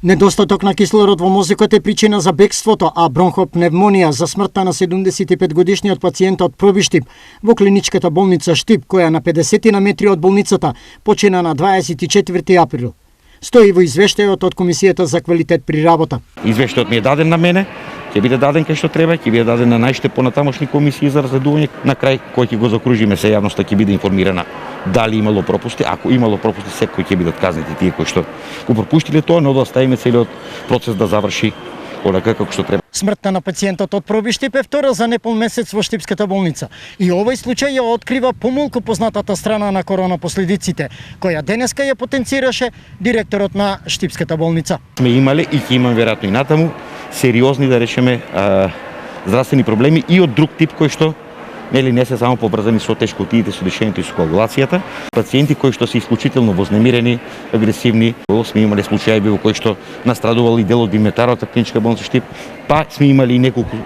Недостаток на кислород во мозокот е причина за бегството, а бронхопневмонија за смртта на 75-годишниот пациент од Пробиштип во клиничката болница Штип, која на 50 на метри од болницата почина на 24 април. Стои во извештајот од Комисијата за квалитет при работа. Извештајот ми е даден на мене, ќе биде даден кај што треба, ќе биде даден на најште понатамошни комисии за разследување. На крај кој ќе го закружиме се јавноста ќе биде информирана дали имало пропусти, ако имало пропусти секој ќе бидат казнети тие кои што го пропуштиле тоа, но да оставиме целиот процес да заврши онака како што треба. Смртта на пациентот од Пробиштип е втора за непол месец во Штипската болница. И овој случај ја открива помалку познатата страна на корона последиците, која денеска ја потенцираше директорот на Штипската болница. Сме имале и ќе имаме веројатно и натаму сериозни, да речеме, здравствени проблеми и од друг тип кои што не се само поврзани со тешкотиите, со дишењето и со коагулацијата. Пациенти кои што се исклучително вознемирени, агресивни. Сме имале случаи во кои што настрадувал и дел од инвентарот клиничка болница Штип, па сме имали и неколку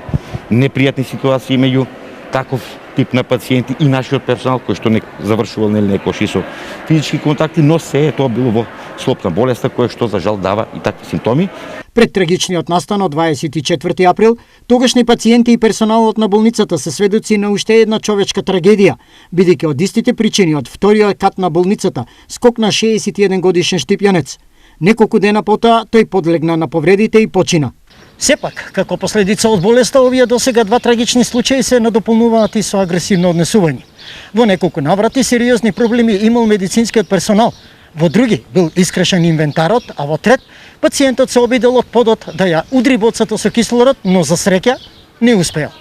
непријатни ситуации меѓу таков тип на пациенти и нашиот персонал кој што не завршувал некојаши со физички контакти, но се е тоа било во склоп на болеста која што за жал дава и такви симптоми. Пред трагичниот настан од 24 април, тогашни пациенти и персоналот на болницата се сведоци на уште една човечка трагедија, бидејќи од истите причини од вториот кат на болницата скокна 61 годишен штипјанец. Неколку дена потоа тој подлегна на повредите и почина. Сепак, како последица од болеста, овие досега два трагични случаи се надополнуваат и со агресивно однесување. Во неколку наврати сериозни проблеми имал медицинскиот персонал, во други бил искрешен инвентарот, а во трет пациентот се обидел од подот да ја удри боцата со кислород, но за среќа не успеал.